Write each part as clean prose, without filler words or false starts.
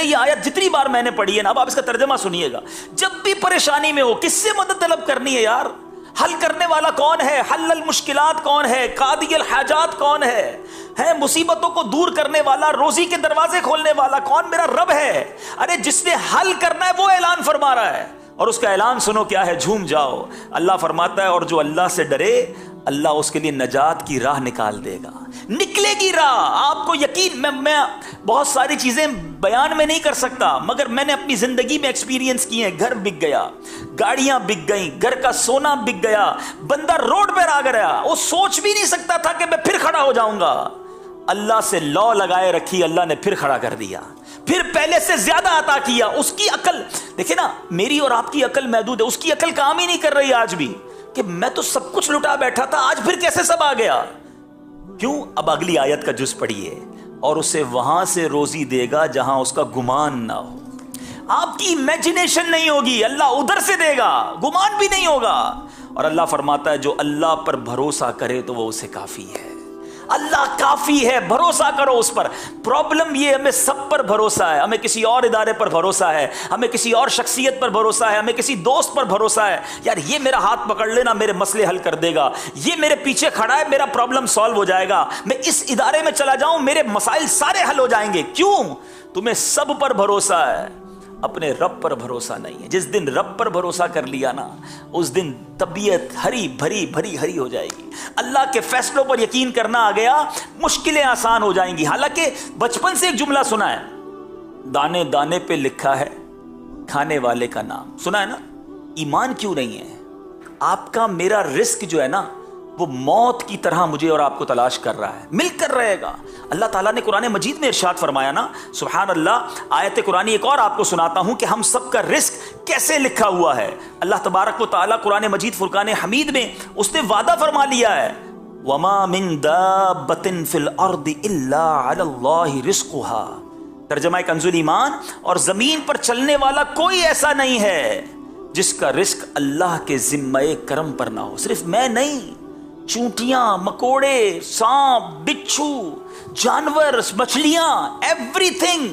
یہ آیت جتنی بار میں نے پڑھی ہے نا، اب آپ اس کا ترجمہ سنیے گا، جب بھی پریشانی میں ہو کس سے مدد طلب کرنی ہے یار؟ حل کرنے والا کون ہے؟ حل المشکلات کون ہے؟ قاضی الحاجات کون ہے مصیبتوں کو دور کرنے والا، روزی کے دروازے کھولنے والا کون؟ میرا رب ہے۔ ارے جس نے حل کرنا ہے وہ اعلان فرما رہا ہے، اور اس کا اعلان سنو کیا ہے، جھوم جاؤ۔ اللہ فرماتا ہے اور جو اللہ سے ڈرے اللہ اس کے لیے نجات کی راہ نکال دے گا، نکلے گی راہ۔ آپ کو یقین، میں بہت ساری چیزیں بیان میں نہیں کر سکتا، مگر میں نے اپنی زندگی میں ایکسپیرینس کی ہیں۔ گھر بک گیا، گاڑیاں بک گئیں، گھر کا سونا بک گیا، بندہ روڈ پر آ گیا، وہ سوچ بھی نہیں سکتا تھا کہ میں پھر کھڑا ہو جاؤں گا۔ اللہ سے لو لگائے رکھی، اللہ نے پھر کھڑا کر دیا، پھر پہلے سے زیادہ عطا کیا۔ اس کی عقل دیکھیں نا، میری اور آپ کی عقل محدود ہے، اس کی عقل کام ہی نہیں کر رہی آج بھی، کہ میں تو سب کچھ لٹا بیٹھا تھا، آج پھر کیسے سب آ گیا؟ کیوں؟ اب اگلی آیت کا جز پڑھیے، اور اسے وہاں سے روزی دے گا جہاں اس کا گمان نہ ہو۔ آپ کی امیجنیشن نہیں ہوگی، اللہ ادھر سے دے گا، گمان بھی نہیں ہوگا۔ اور اللہ فرماتا ہے جو اللہ پر بھروسہ کرے تو وہ اسے کافی ہے۔ اللہ کافی ہے، بھروسہ کرو اس پر۔ پرابلم یہ ہمیں سب پر بھروسہ ہے، ہمیں کسی اور ادارے پر بھروسہ ہے، ہمیں کسی اور شخصیت پر بھروسہ ہے، ہمیں کسی دوست پر بھروسہ ہے، یار یہ میرا ہاتھ پکڑ لینا میرے مسئلے حل کر دے گا، یہ میرے پیچھے کھڑا ہے میرا پرابلم سالو ہو جائے گا، میں اس ادارے میں چلا جاؤں میرے مسائل سارے حل ہو جائیں گے۔ کیوں؟ تمہیں سب پر بھروسہ ہے، اپنے رب پر بھروسہ نہیں ہے۔ جس دن رب پر بھروسہ کر لیا نا، اس دن طبیعت ہری بھری بھری ہری ہو جائے گی۔ اللہ کے فیصلوں پر یقین کرنا آ گیا، مشکلیں آسان ہو جائیں گی۔ حالانکہ بچپن سے ایک جملہ سنا ہے، دانے دانے پہ لکھا ہے کھانے والے کا نام، سنا ہے نا؟ ایمان کیوں نہیں ہے؟ آپ کا میرا رزق جو ہے نا، وہ موت کی طرح مجھے اور آپ کو تلاش کر رہا ہے، مل کر رہے گا۔ اللہ تعالیٰ نے قرآن مجید میں ارشاد فرمایا نا، سبحان اللہ، آیت قرآن ایک اور آپ کو سناتا ہوں کہ ہم سب کا رزق کیسے لکھا ہوا ہے۔ اللہ تبارک و تعالیٰ قرآن مجید فرقان حمید میں اس نے وعدہ فرما لیا ہے، وَمَا مِن دَابَّةٍ فِي الْأَرْضِ إِلَّا عَلَى اللَّهِ رِزْقُهَا۔ ترجمہ کنز ایمان، اور زمین پر چلنے والا کوئی ایسا نہیں ہے جس کا رزق اللہ کے ذمہ کرم پر نہ ہو۔ صرف میں نہیں، چونٹیاں، مکوڑے، سانپ، بچھو، جانور، مچھلیاں، ایوری تھنگ۔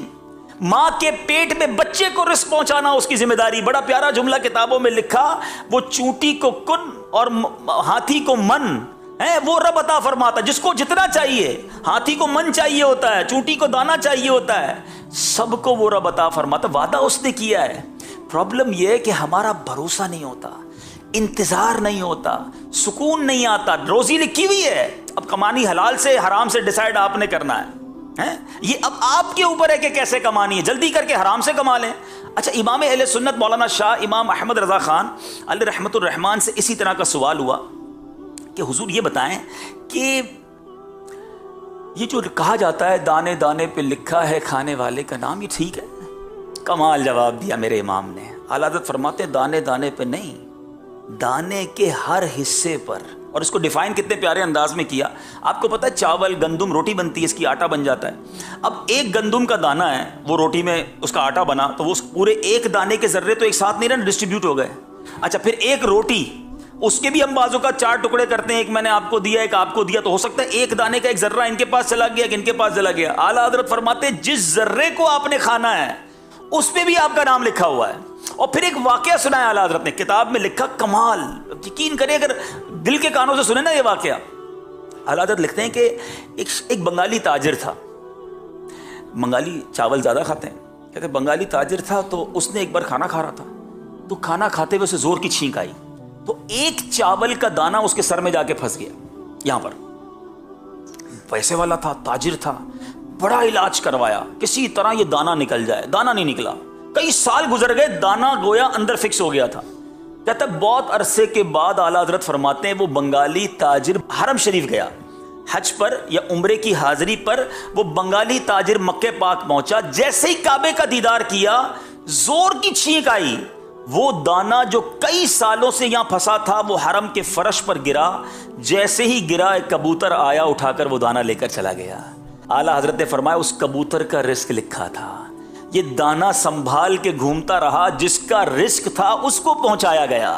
ماں کے پیٹ میں بچے کو رزق پہنچانا اس کی ذمہ داری۔ بڑا پیارا جملہ کتابوں میں لکھا، وہ چونٹی کو کن اور ہاتھی کو من ہے، وہ رب عطا فرماتا، جس کو جتنا چاہیے۔ ہاتھی کو من چاہیے ہوتا ہے، چونٹی کو دانا چاہیے ہوتا ہے، سب کو وہ رب عطا فرماتا، وعدہ اس نے کیا ہے۔ پرابلم یہ ہے کہ ہمارا بھروسہ نہیں ہوتا، انتظار نہیں ہوتا، سکون نہیں آتا۔ روزی لکھی ہوئی ہے، اب کمانی حلال سے حرام سے ڈیسائیڈ آپ نے کرنا ہے، یہ اب آپ کے اوپر ہے کہ کیسے کمانی ہے۔ جلدی کر کے حرام سے کما لیں۔ اچھا، امام اہل سنت مولانا شاہ امام احمد رضا خان علیہ رحمت الرحمان سے اسی طرح کا سوال ہوا کہ حضور یہ بتائیں کہ یہ جو کہا جاتا ہے دانے دانے پہ لکھا ہے کھانے والے کا نام، یہ ٹھیک ہے؟ کمال جواب دیا میرے امام نے۔ اعلیٰ حضرت فرماتے ہیں دانے دانے پہ نہیں، دانے کے ہر حصے پر۔ اور اس کو ڈیفائن کتنے پیارے انداز میں کیا۔ آپ کو پتہ ہے چاول، گندم، روٹی بنتی ہے، اس کی آٹا بن جاتا ہے۔ اب ایک گندم کا دانہ ہے، وہ روٹی میں اس کا آٹا بنا، تو وہ پورے ایک دانے کے ذرے تو ایک ساتھ نہیں رہے، ڈسٹریبیوٹ ہو گئے۔ اچھا، پھر ایک روٹی، اس کے بھی ہم بازو کا 4 ٹکڑے کرتے ہیں، ایک میں نے آپ کو دیا، ایک آپ کو دیا، تو ہو سکتا ہے ایک دانے کا ایک ذرہ ان کے پاس چلا گیا، ایک ان کے پاس چلا گیا۔ اعلیٰ حضرت فرماتے ہیں جس ذرے کو آپ نے کھانا ہے اس پہ بھی آپ کا نام لکھا ہوا ہے۔ اور پھر ایک واقعہ سنایا اعلیٰ حضرت نے، کتاب میں لکھا، کمال، یقین کریں اگر دل کے کانوں سے سنیں نا یہ واقعہ۔ اعلیٰ حضرت لکھتے ہیں کہ ایک بنگالی تاجر تھا، بنگالی چاول زیادہ کھاتے ہیں، کہتے ہیں بنگالی تاجر تھا، تو اس نے ایک بار کھانا کھا رہا تھا، تو کھانا کھاتے ہوئے اسے زور کی چھینک آئی، تو ایک چاول کا دانہ اس کے سر میں جا کے پھنس گیا یہاں پر۔ پیسے والا تھا، تاجر تھا، بڑا علاج کروایا کسی طرح یہ دانہ نکل جائے، دانہ نہیں نکلا، کئی سال گزر گئے، دانہ گویا اندر فکس ہو گیا تھا۔ کہتا ہے بہت عرصے کے بعد اعلیٰ حضرت فرماتے ہیں وہ بنگالی تاجر حرم شریف گیا، حج پر یا عمرے کی حاضری پر وہ بنگالی تاجر مکہ پاک پہنچا، جیسے ہی کعبے کا دیدار کیا زور کی چھینک آئی، وہ دانہ جو کئی سالوں سے یہاں پھنسا تھا وہ حرم کے فرش پر گرا، جیسے ہی گرا ایک کبوتر آیا اٹھا کر وہ دانہ لے کر چلا گیا۔ اعلیٰ حضرت نے فرمایا اس کبوتر کا رزق لکھا تھا، یہ دانہ سنبھال کے گھومتا رہا، جس کا رزق تھا اس کو پہنچایا گیا۔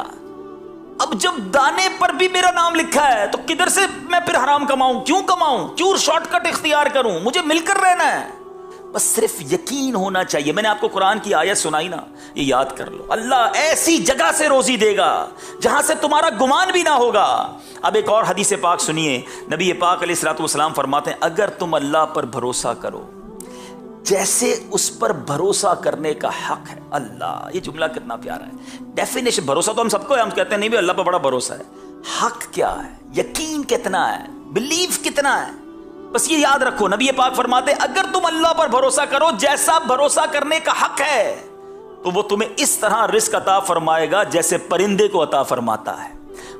اب جب دانے پر بھی میرا نام لکھا ہے تو کدھر سے میں پھر حرام کماؤں؟ کیوں کماؤں؟ کیوں شارٹ کٹ اختیار کروں؟ مجھے مل کر رہنا ہے۔ بس صرف یقین ہونا چاہیے. میں نے آپ کو قرآن کی آیت سنائی نا, یہ یاد کر لو. اللہ ایسی جگہ سے روزی دے گا جہاں سے تمہارا گمان بھی نہ ہوگا. اب ایک اور حدیث پاک سنیے, نبی پاک علیہ الصلوۃ والسلام فرماتے ہیں اگر تم اللہ پر بھروسہ کرو جیسے اس پر بھروسہ کرنے کا حق ہے. اللہ, یہ جملہ کتنا پیارا ہے. ڈیفینیشن, بھروسہ تو ہم سب کو ہے, ہم کہتے ہیں نہیں بھی اللہ پر بڑا بھروسہ ہے. حق کیا ہے, یقین کتنا ہے, بلیف کتنا ہے. بس یہ یاد رکھو, نبی پاک فرماتے ہیں اگر تم اللہ پر بھروسہ کرو جیسا بھروسہ کرنے کا حق ہے تو وہ تمہیں اس طرح رزق عطا فرمائے گا جیسے پرندے کو عطا فرماتا ہے.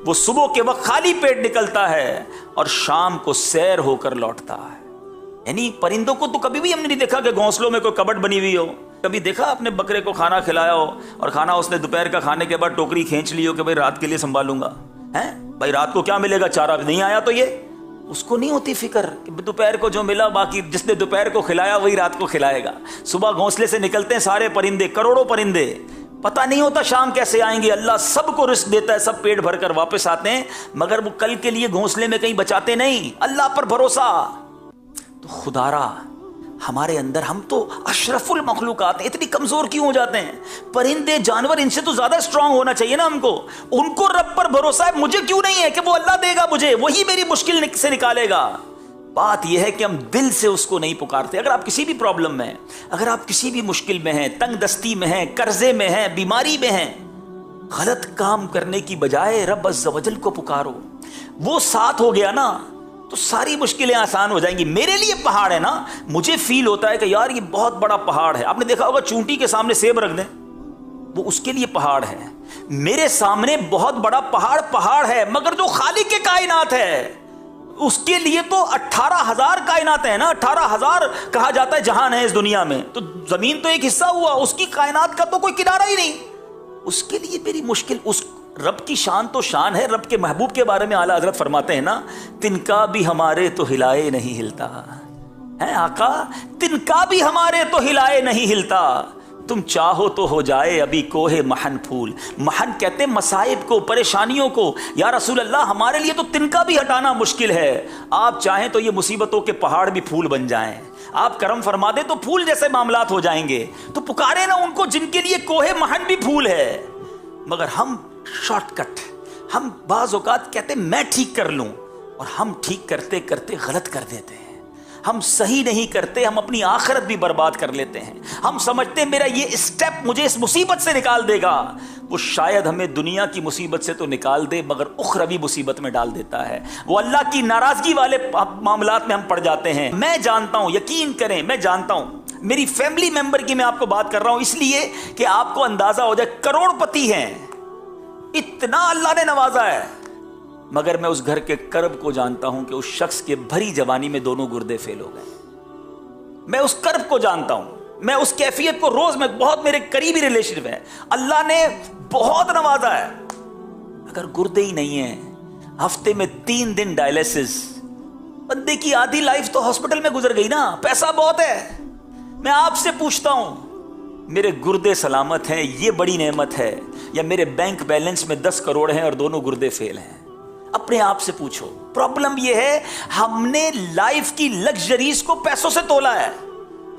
وہ صبح کے وقت خالی پیٹ نکلتا ہے اور شام کو سیر ہو کر لوٹتا ہے. یعنی پرندوں کو تو کبھی بھی ہم نے نہیں دیکھا کہ گھونسلوں میں کوئی کبٹ بنی ہوئی ہو. کبھی دیکھا اپنے بکرے کو کھانا کھلایا ہو اور کھانا اس نے دوپہر کا کھانے کے بعد ٹوکری کھینچ لی ہو کہ بھائی رات کے لیے سنبھالوں گا. بھائی رات کو کیا ملے گا, چارہ نہیں آیا تو یہ, اس کو نہیں ہوتی فکر کہ دوپہر کو جو ملا باقی جس نے دوپہر کو کھلایا وہی رات کو کھلائے گا. صبح گھونسلے سے نکلتے ہیں سارے پرندے, کروڑوں پرندے, پتہ نہیں ہوتا شام کیسے آئیں گے. اللہ سب کو رزق دیتا ہے, سب پیٹ بھر کر واپس آتے ہیں, مگر وہ کل کے لیے گھونسلے میں کہیں بچاتے نہیں. اللہ پر بھروسہ. تو خدارا ہمارے اندر, ہم تو اشرف المخلوقات ہیں, اتنی کمزور کیوں ہو جاتے ہیں؟ پرندے جانور ان سے تو زیادہ اسٹرانگ ہونا چاہیے نا ہم کو. ان کو رب پر بھروسہ ہے, مجھے کیوں نہیں ہے کہ وہ اللہ دے گا مجھے, وہی میری مشکل سے نکالے گا. بات یہ ہے کہ ہم دل سے اس کو نہیں پکارتے. اگر آپ کسی بھی پرابلم میں ہیں, اگر آپ کسی بھی مشکل میں ہیں, تنگ دستی میں ہیں, قرضے میں ہیں, بیماری میں ہیں, غلط کام کرنے کی بجائے رب عز و جل کو پکارو. وہ ساتھ ہو گیا نا تو ساری مشکلیں آسان ہو جائیں گی. میرے لیے پہاڑ ہے نا, مجھے فیل ہوتا ہے کہ یار یہ بہت بڑا پہاڑ ہے. آپ نے دیکھا ہوگا چونٹی کے سامنے سیب رکھ دیں, وہ اس کے لیے پہاڑ ہے. میرے سامنے بہت بڑا پہاڑ ہے, مگر جو خالق کے کائنات ہے اس کے لیے تو 18,000 کائنات ہیں نا. 18,000 کہا جاتا ہے جہان ہے اس دنیا میں, تو زمین تو ایک حصہ ہوا, اس کی کائنات کا تو کوئی کنارہ ہی نہیں. اس کے لیے میری مشکل, اس رب کی شان تو شان ہے. رب کے محبوب کے بارے میں اعلیٰ حضرت فرماتے ہیں نا, تنکا بھی ہمارے تو ہلائے نہیں ہلتا ہے. آقا تنکا بھی ہمارے تو ہلائے نہیں ہلتا, تم چاہو تو ہو جائے ابھی کوہ محن پھول. محن کہتے ہیں مصائب کو, پریشانیوں کو. یا رسول اللہ ہمارے لیے تو تنکا بھی ہٹانا مشکل ہے, آپ چاہیں تو یہ مصیبتوں کے پہاڑ بھی پھول بن جائیں. آپ کرم فرما دیں تو پھول جیسے معاملات ہو جائیں گے. تو پکارے نا ان کو جن کے لیے کوہ محن بھی پھول ہے. مگر ہم شارٹ کٹ, ہم بعض اوقات کہتے ہیں میں ٹھیک کر لوں, اور ہم ٹھیک کرتے کرتے غلط کر دیتے ہیں. ہم صحیح نہیں کرتے, ہم اپنی آخرت بھی برباد کر لیتے ہیں. ہم سمجھتے ہیں میرا یہ اسٹیپ مجھے اس مصیبت سے نکال دے گا. وہ شاید ہمیں دنیا کی مصیبت سے تو نکال دے مگر اخروی مصیبت میں ڈال دیتا ہے. وہ اللہ کی ناراضگی والے معاملات میں ہم پڑ جاتے ہیں. میں جانتا ہوں, یقین کریں میں جانتا ہوں, میری فیملی ممبر کی میں آپ کو بات کر رہا ہوں اس لیے کہ آپ کو اندازہ ہو جائے. کروڑ پتی ہیں, اتنا اللہ نے نوازا ہے, مگر میں اس گھر کے کرب کو جانتا ہوں کہ اس شخص کے بھری جوانی میں دونوں گردے فیل ہو گئے. میں اس کرب کو جانتا ہوں, میں اس کیفیت کو روز, میں بہت میرے قریبی ریلیشن ہے, اللہ نے بہت نوازا ہے, اگر گردے ہی نہیں ہیں, ہفتے میں 3 دن ڈائلیسس, بندے کی آدھی لائف تو ہاسپٹل میں گزر گئی نا. پیسہ بہت ہے, میں آپ سے پوچھتا ہوں میرے گردے سلامت ہیں, یہ بڑی نعمت ہے, یا میرے بینک بیلنس میں 10 کروڑ ہیں اور دونوں گردے فیل ہیں؟ اپنے آپ سے پوچھو. پرابلم یہ ہے ہم نے لائف کی لگژریز کو پیسوں سے تولا ہے,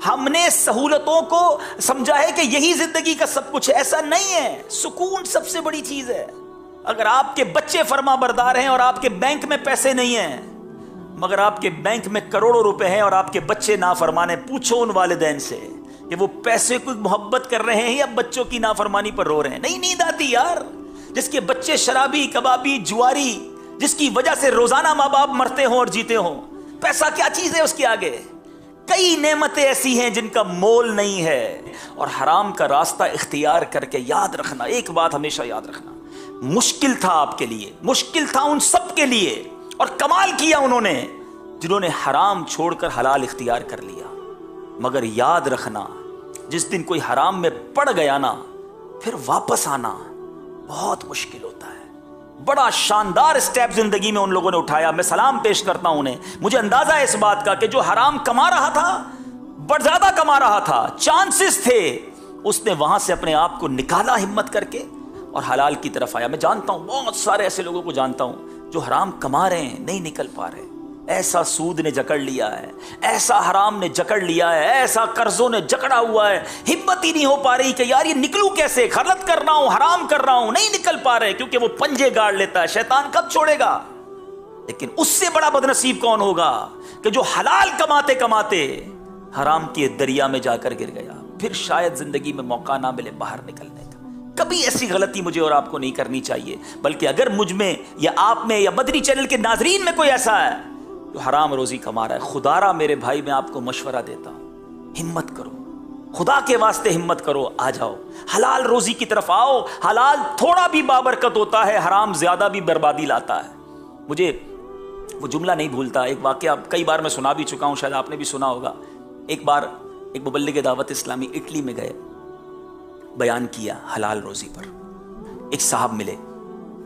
ہم نے سہولتوں کو سمجھا ہے کہ یہی زندگی کا سب کچھ ہے. ایسا نہیں ہے. سکون سب سے بڑی چیز ہے. اگر آپ کے بچے فرما بردار ہیں اور آپ کے بینک میں پیسے نہیں ہیں, مگر آپ کے بینک میں کروڑوں روپے ہیں اور آپ کے بچے نافرمان ہیں, پوچھو ان والدین سے کہ وہ پیسے کو محبت کر رہے ہیں یا بچوں کی نافرمانی پر رو رہے ہیں. نہیں نیند آتی یار, جس کے بچے شرابی, کبابی, جواری, جس کی وجہ سے روزانہ ماں باپ مرتے ہوں اور جیتے ہوں. پیسہ کیا چیز ہے اس کے آگے؟ کئی نعمتیں ایسی ہیں جن کا مول نہیں ہے. اور حرام کا راستہ اختیار کر کے یاد رکھنا, ایک بات ہمیشہ یاد رکھنا, مشکل تھا آپ کے لیے, مشکل تھا ان سب کے لیے, اور کمال کیا انہوں نے جنہوں نے حرام چھوڑ کر حلال اختیار کر لیا. مگر یاد رکھنا جس دن کوئی حرام میں پڑ گیا نا, پھر واپس آنا بہت مشکل ہوتا ہے. بڑا شاندار اسٹیپ زندگی میں ان لوگوں نے اٹھایا, میں سلام پیش کرتا ہوں انہیں. مجھے اندازہ ہے اس بات کا کہ جو حرام کما رہا تھا, بڑھ زیادہ کما رہا تھا, چانسز تھے, اس نے وہاں سے اپنے آپ کو نکالا ہمت کر کے اور حلال کی طرف آیا. میں جانتا ہوں بہت سارے ایسے لوگوں کو جانتا ہوں جو حرام کما رہے ہیں, نہیں نکل پا رہے, ایسا سود نے جکڑ لیا ہے، ایسا حرام نے جکڑ لیا ہے، ایسا قرضوں نے جکڑا ہوا ہے، ہمت ہی نہیں ہو پا رہی کہ یار یہ نکلوں کیسے، غلط کر رہا ہوں، حرام کر رہا ہوں، نہیں نکل پا رہے، کیونکہ وہ پنجے گاڑ لیتا ہے، شیطان کب چھوڑے گا؟ لیکن اس سے بڑا بدنصیب کون ہوگا کہ جو حلال کماتے کماتے حرام کے دریا میں جا کر گر گیا، پھر شاید زندگی میں موقع نہ ملے باہر نکلنے کا۔ کبھی ایسی غلطی مجھے اور آپ کو نہیں کرنی چاہیے، بلکہ اگر مجھ میں یا آپ میں یا مدنی چینل کے ناظرین میں کوئی ایسا ہے جو حرام روزی کما رہا ہے، خدا را میرے بھائی میں آپ کو مشورہ دیتا ہوں، ہمت کرو، خدا کے واسطے ہمت کرو، آ جاؤ حلال روزی کی طرف آؤ۔ حلال تھوڑا بھی بابرکت ہوتا ہے، حرام زیادہ بھی بربادی لاتا ہے۔ مجھے وہ جملہ نہیں بھولتا، ایک واقعہ کئی بار میں سنا بھی چکا ہوں، شاید آپ نے بھی سنا ہوگا۔ ایک بار ایک مبلغ دعوت اسلامی اٹلی میں گئے، بیان کیا حلال روزی پر۔ ایک صاحب ملے،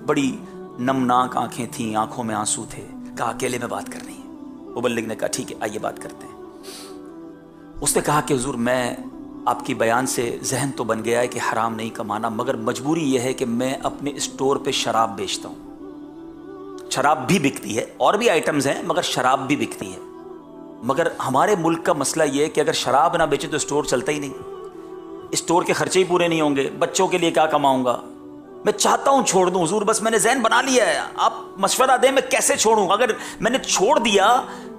بڑی نمناک آنکھیں تھیں، آنکھوں میں آنسو تھے، کہا اکیلے میں بات کرنی ہے۔ مبلغ نے کہا ٹھیک ہے آئیے بات کرتے ہیں۔ اس نے کہا کہ حضور میں آپ کی بیان سے ذہن تو بن گیا ہے کہ حرام نہیں کمانا، مگر مجبوری یہ ہے کہ میں اپنے اسٹور پہ شراب بیچتا ہوں۔ شراب بھی بکتی ہے، اور بھی آئٹمز ہیں، مگر شراب بھی بکتی ہے۔ مگر ہمارے ملک کا مسئلہ یہ ہے کہ اگر شراب نہ بیچے تو اسٹور چلتا ہی نہیں، اسٹور کے خرچے ہی پورے نہیں ہوں گے، بچوں کے لیے کیا کماؤں گا؟ میں چاہتا ہوں چھوڑ دوں حضور، بس میں نے ذہن بنا لیا ہے، آپ مشورہ دیں میں کیسے چھوڑوں؟ اگر میں نے چھوڑ دیا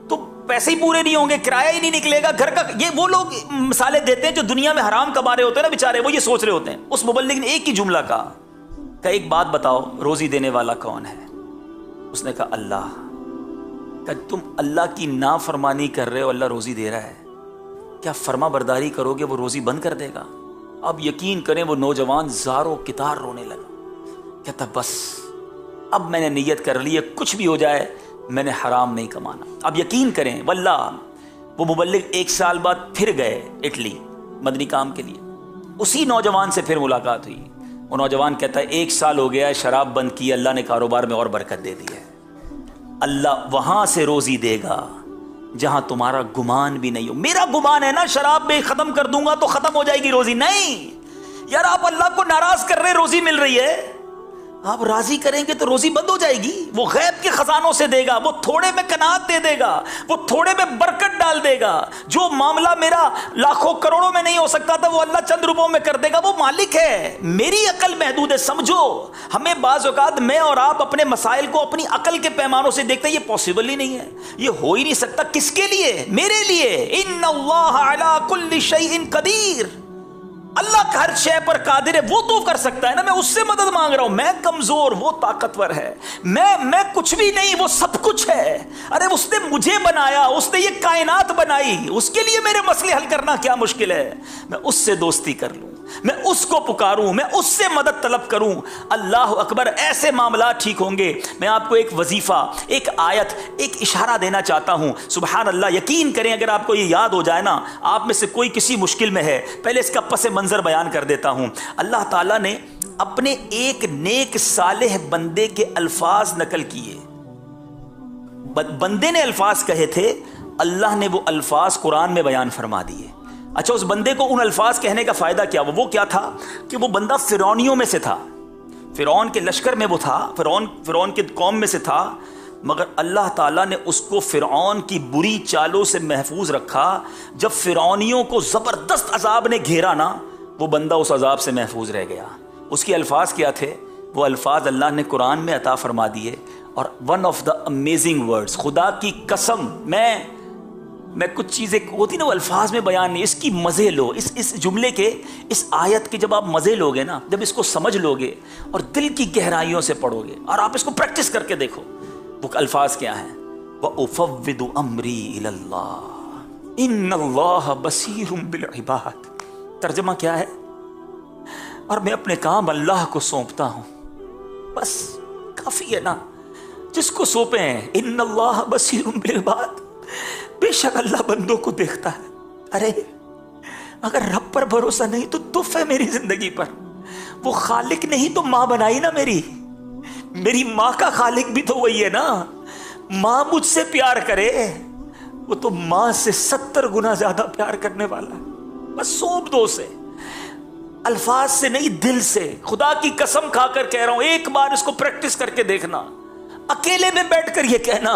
تو پیسے ہی پورے نہیں ہوں گے، کرایہ ہی نہیں نکلے گا گھر کا۔ یہ وہ لوگ مثالیں دیتے ہیں جو دنیا میں حرام کما رہے ہوتے ہیں نا بیچارے، وہ یہ سوچ رہے ہوتے ہیں۔ اس مبلغ نے ایک ہی جملہ کہا کہ ایک بات بتاؤ، روزی دینے والا کون ہے؟ اس نے کہا اللہ۔ کہ تم اللہ کی نافرمانی کر رہے ہو، اللہ روزی دے رہا ہے، کیا فرما برداری کرو گے وہ روزی بند کر دے گا؟ اب یقین کریں وہ نوجوان زاروں کتار رونے لگا، کہتا بس اب میں نے نیت کر لی ہے، کچھ بھی ہو جائے میں نے حرام نہیں کمانا۔ اب یقین کریں واللہ وہ مبلغ 1 سال بعد پھر گئے اٹلی مدنی کام کے لیے، اسی نوجوان سے پھر ملاقات ہوئی۔ وہ نوجوان کہتا ہے 1 سال ہو گیا ہے شراب بند کی، اللہ نے کاروبار میں اور برکت دے دی ہے۔ اللہ وہاں سے روزی دے گا جہاں تمہارا گمان بھی نہیں ہو۔ میرا گمان ہے نا شراب میں ختم کر دوں گا تو ختم ہو جائے گی روزی، نہیں یار، آپ اللہ کو ناراض کر رہے، روزی مل رہی ہے، آپ راضی کریں گے تو روزی بند ہو جائے گی۔ وہ غیب کے خزانوں سے دے گا، وہ تھوڑے میں قناعت دے دے گا، وہ تھوڑے میں برکت ڈال دے گا۔ جو معاملہ میرا لاکھوں کروڑوں میں نہیں ہو سکتا تھا وہ اللہ چند روپوں میں کر دے گا، وہ مالک ہے۔ میری عقل محدود ہے، سمجھو۔ ہمیں بعض اوقات میں اور آپ اپنے مسائل کو اپنی عقل کے پیمانوں سے دیکھتے ہیں، یہ پاسبل ہی نہیں ہے، یہ ہو ہی نہیں سکتا۔ کس کے لیے؟ میرے لیے۔ ان اللہ علی کل شیء قدیر، اللہ ہر شے پر قادر ہے، وہ تو کر سکتا ہے نا، میں اس سے مدد مانگ رہا ہوں۔ میں کمزور، وہ طاقتور ہے، میں کچھ بھی نہیں، وہ سب کچھ ہے۔ ارے اس نے مجھے بنایا، اس نے یہ کائنات بنائی، اس کے لیے میرے مسئلے حل کرنا کیا مشکل ہے؟ میں اس سے دوستی کر لوں، میں اس کو پکاروں، میں اس سے مدد طلب کروں۔ اللہ اکبر، ایسے معاملات ٹھیک ہوں گے۔ میں آپ کو ایک وظیفہ، ایک آیت، ایک اشارہ دینا چاہتا ہوں، سبحان اللہ۔ یقین کریں اگر آپ کو یہ یاد ہو جائے نا، آپ میں سے کوئی کسی مشکل میں ہے، پہلے اس کا پس منظر بیان کر دیتا ہوں۔ اللہ تعالیٰ نے اپنے ایک نیک صالح بندے کے الفاظ نقل کیے، بندے نے الفاظ کہے تھے، اللہ نے وہ الفاظ قرآن میں بیان فرما دیے۔ اچھا، اس بندے کو ان الفاظ کہنے کا فائدہ کیا؟ وہ کیا تھا کہ وہ بندہ فرعونیوں میں سے تھا، فرعون کے لشکر میں وہ تھا، فرعون کے قوم میں سے تھا، مگر اللہ تعالیٰ نے اس کو فرعون کی بری چالوں سے محفوظ رکھا۔ جب فرعونیوں کو زبردست عذاب نے گھیرا نا، وہ بندہ اس عذاب سے محفوظ رہ گیا۔ اس کے الفاظ کیا تھے؟ وہ الفاظ اللہ نے قرآن میں عطا فرما دیے، اور one of the amazing words, خدا کی قسم، میں کچھ چیزیں ہوتی نا وہ الفاظ میں بیان نہیں، اس کی مزے لو، اس جملے کے، اس آیت کے جب آپ مزے لوگے نا، جب اس کو سمجھ لوگے اور دل کی گہرائیوں سے پڑھو گے اور آپ اس کو پریکٹس کر کے دیکھو، وہ الفاظ کیا ہیں؟ وَأُفَوِّضُ أَمْرِي إِلَى اللَّهِ إِنَّ اللَّهَ بَصِيرٌ بِالْعِبَادِ۔ ترجمہ کیا ہے؟ اور میں اپنے کام اللہ کو سونپتا ہوں، بس کافی ہے نا، جس کو سونپے ہیں، ان اللہ بصیر بالعباد، بے شک اللہ بندوں کو دیکھتا ہے۔ ارے اگر رب پر بھروسہ نہیں تو دف ہے میری زندگی پر۔ وہ خالق نہیں تو ماں بنائی نا میری ماں کا خالق بھی تو وہی ہے نا۔ ماں مجھ سے پیار کرے، وہ تو ماں سے 70 گنا زیادہ پیار کرنے والا ہے۔ بس سونپ دو اسے، الفاظ سے نہیں، دل سے۔ خدا کی قسم کھا کر کہہ رہا ہوں، ایک بار اس کو پریکٹس کر کے دیکھنا، اکیلے میں بیٹھ کر یہ کہنا،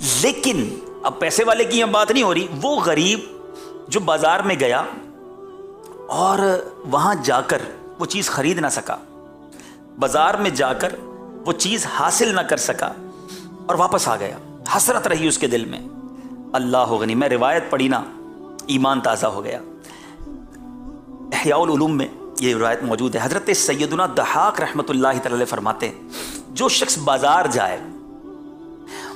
لیکن اب پیسے والے کی یہاں بات نہیں ہو رہی، وہ غریب جو بازار میں گیا اور وہاں جا کر وہ چیز خرید نہ سکا، بازار میں جا کر وہ چیز حاصل نہ کر سکا اور واپس آ گیا، حسرت رہی اس کے دل میں، اللہ غنی، میں روایت پڑھی نا ایمان تازہ ہو گیا۔ احیاء العلوم میں یہ روایت موجود ہے، حضرت سیدنا ضحاک رحمۃ اللہ تعالی علیہ فرماتے ہیں جو شخص بازار جائے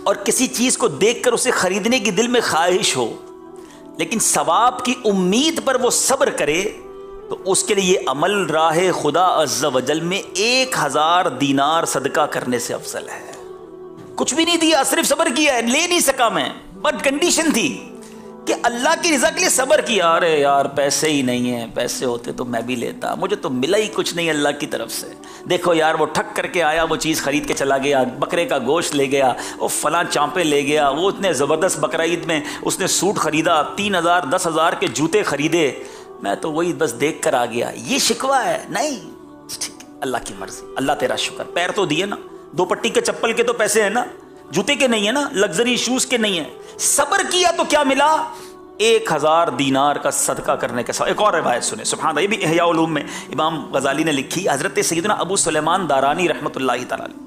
اور کسی چیز کو دیکھ کر اسے خریدنے کی دل میں خواہش ہو لیکن ثواب کی امید پر وہ صبر کرے تو اس کے لیے یہ عمل راہ خدا عز و جل میں 1000 دینار صدقہ کرنے سے افضل ہے۔ کچھ بھی نہیں دیا، صرف صبر کیا ہے، لے نہیں سکا میں، بٹ کنڈیشن تھی کہ اللہ کی رضا کے لیے صبر کیا، ارے یار پیسے ہی نہیں ہیں، پیسے ہوتے تو میں بھی لیتا، مجھے تو ملا ہی کچھ نہیں اللہ کی طرف سے۔ دیکھو یار وہ ٹھک کر کے آیا، وہ چیز خرید کے چلا گیا، بکرے کا گوشت لے گیا، وہ فلاں چانپے لے گیا، وہ اتنے زبردست بقرعید میں اس نے سوٹ خریدا، 3000 10,000 کے جوتے خریدے، میں تو وہی بس دیکھ کر آ گیا۔ یہ شکوہ ہے نہیں، ٹھیک ہے اللہ کی مرضی، اللہ تیرا شکر، پیر تو دیے نا، 2 پٹی کے چپل کے تو پیسے ہیں نا، جوتے کے نہیں ہے نا، لگژری شوز کے نہیں ہیں، صبر کیا تو کیا ملا؟ 1000 دینار کا صدقہ کرنے کے ساتھ۔ ایک اور روایت سنیں، سبحان اللہ، یہ بھی احیاء العلوم میں امام غزالی نے لکھی، حضرت سیدنا ابو سلیمان دارانی رحمۃ اللہ تعالی۔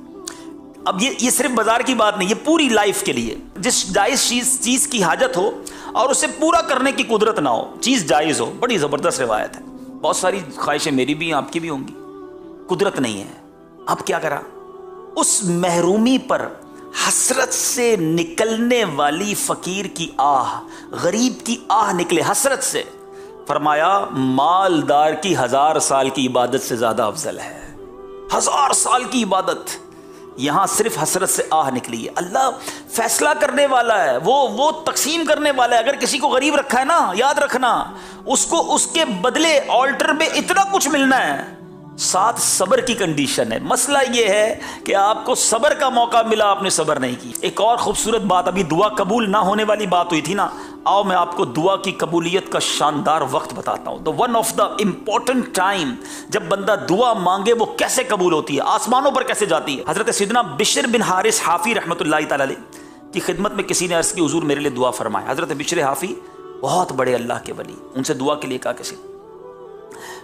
اب یہ صرف بازار کی بات نہیں، یہ پوری لائف کے لیے، جس جائز چیز کی حاجت ہو اور اسے پورا کرنے کی قدرت نہ ہو، چیز جائز ہو، بڑی زبردست روایت ہے۔ بہت ساری خواہشیں میری بھی ہیں، آپ کی بھی ہوں گی، قدرت نہیں ہے، اب کیا کرا؟ اس محرومی پر حسرت سے نکلنے والی فقیر کی آہ، غریب کی آہ نکلے حسرت سے، فرمایا مالدار کی 1000 سال کی عبادت سے زیادہ افضل ہے۔ 1000 سال کی عبادت، یہاں صرف حسرت سے آہ نکلی ہے۔ اللہ فیصلہ کرنے والا ہے، وہ تقسیم کرنے والا ہے۔ اگر کسی کو غریب رکھا ہے نا، یاد رکھنا اس کو اس کے بدلے آلٹر میں اتنا کچھ ملنا ہے، ساتھ صبر کی کنڈیشن ہے۔ مسئلہ یہ ہے کہ آپ کو صبر کا موقع ملا، آپ نے صبر نہیں کی۔ ایک اور خوبصورت بات، ابھی دعا قبول نہ ہونے والی بات ہوئی تھی نا، آؤ میں آپ کو دعا کی قبولیت کا شاندار وقت بتاتا ہوں۔ One of the important time, جب بندہ دعا مانگے وہ کیسے قبول ہوتی ہے، آسمانوں پر کیسے جاتی ہے۔ حضرت سیدنا بشر بن حارث حافی رحمۃ اللہ تعالی علیہ کی خدمت میں کسی نے عرض کی حضور میرے لیے دعا فرمائے۔ حضرت بشر حافی بہت بڑے اللہ کے ولی، ان سے دعا کے لیے کہا کسی،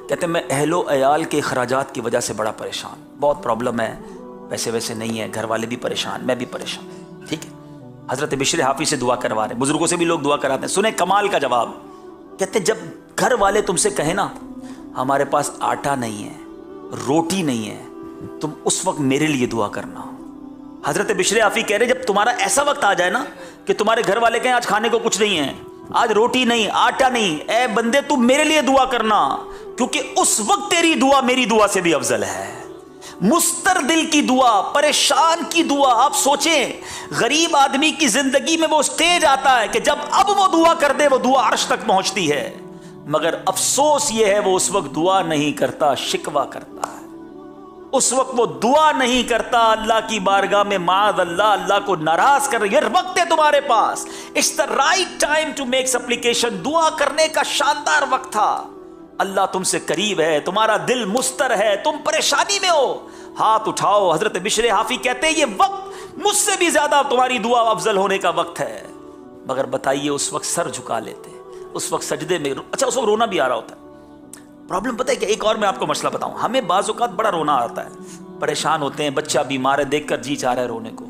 کہتے ہیں میں اہل و عیال کے اخراجات کی وجہ سے بڑا پریشان، بہت پرابلم ہے، پیسے ویسے نہیں ہے، گھر والے بھی پریشان، میں بھی پریشان۔ ٹھیک ہے، حضرت بشر حافی سے دعا کروا رہے ہیں، بزرگوں سے بھی لوگ دعا کراتے ہیں۔ سنیں کمال کا جواب، کہتے ہیں جب گھر والے تم سے کہیں نا ہمارے پاس آٹا نہیں ہے، روٹی نہیں ہے، تم اس وقت میرے لیے دعا کرنا۔ حضرت بشر حافی کہہ رہے جب تمہارا ایسا وقت آ جائے نا کہ تمہارے گھر والے کہیں آج کھانے کو کچھ نہیں ہے، آج روٹی نہیں، آٹا نہیں، اے بندے تم میرے لیے دعا کرنا، کیونکہ اس وقت تیری دعا میری دعا سے بھی افضل ہے۔ مستردل کی دعا، پریشان کی دعا، آپ سوچیں غریب آدمی کی زندگی میں وہ سٹیج آتا ہے کہ جب اب وہ دعا کر دے وہ دعا عرش تک پہنچتی ہے، مگر افسوس یہ ہے وہ اس وقت دعا نہیں کرتا، شکوہ کرتا ہے۔ اس وقت وہ دعا نہیں کرتا، اللہ کی بارگاہ میں معاذ اللہ اللہ کو ناراض کر رہی ہے۔ وقت ہے تمہارے پاس، it's the right time to make supplication, دعا کرنے کا شاندار وقت تھا۔ اللہ تم سے قریب ہے، تمہارا دل مستر ہے، تم پریشانی میں ہو، ہاتھ اٹھاؤ۔ حضرت بشر حافی کہتے ہیں یہ وقت مجھ سے بھی زیادہ تمہاری دعا افضل ہونے کا وقت ہے، مگر بتائیے اس وقت سر جھکا لیتے، اس وقت سجدے میں، اچھا اس وقت رونا بھی آ رہا ہوتا ہے۔ پرابلم پتہ ہے کہ ایک اور میں آپ کو مسئلہ بتاؤں، ہمیں بعض اوقات بڑا رونا آتا ہے، پریشان ہوتے ہیں، بچہ بیمار ہے دیکھ کر جی چاہ رہا ہے رونے کو،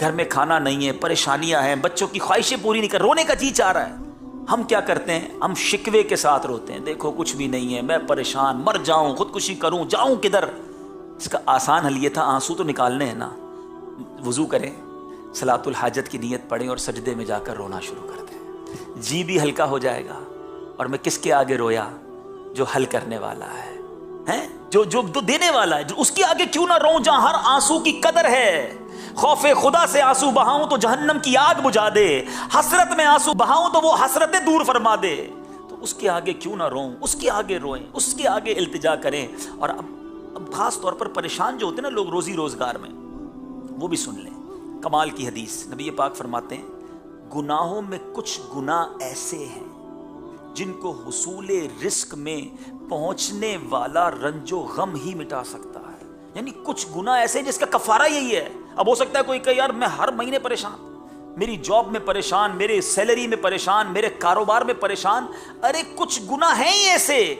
گھر میں کھانا نہیں ہے، پریشانیاں ہیں، بچوں کی خواہشیں پوری نہیں کر، رونے کا جی چاہ رہا ہے۔ ہم کیا کرتے ہیں؟ ہم شکوے کے ساتھ روتے ہیں، دیکھو کچھ بھی نہیں ہے، میں پریشان، مر جاؤں، خودکشی کروں، جاؤں کدھر۔ اس کا آسان حل یہ تھا، آنسو تو نکالنے ہیں نا، وضو کریں، صلاۃ الحاجت کی نیت پڑھیں اور سجدے میں جا کر رونا شروع کر دیں، جی بھی ہلکا ہو جائے گا۔ اور میں کس کے آگے رویا؟ جو حل کرنے والا ہے، جو دینے والا ہے، جو اس کے آگے کیوں نہ روؤں جہاں ہر آنسو کی قدر ہے۔ خوف خدا سے آنسو بہاؤں تو جہنم کی آگ بجھا دے، حسرت میں آنسو بہاؤں تو وہ حسرتیں دور فرما دے۔ تو اس کے آگے کیوں نہ روؤں، اس کے آگے روئیں، اس کے آگے التجا کریں۔ اور اب خاص طور پر پریشان جو ہوتے ہیں نا لوگ روزی روزگار میں، وہ بھی سن لیں کمال کی حدیث، نبی پاک فرماتے ہیں گناہوں میں کچھ گناہ ایسے ہیں جن کو حصول رزق میں پہنچنے والا رنج و غم ہی مٹا سکتا ہے۔ یعنی کچھ گناہ ایسے جس کا کفارہ یہی ہے۔ اب ہو سکتا ہے کوئی کہ یار میں ہر مہینے پریشان، میری جاب میں پریشان، میرے سیلری میں پریشان، میرے کاروبار میں پریشان. ارے کچھ گناہ ہیں ہی ایسے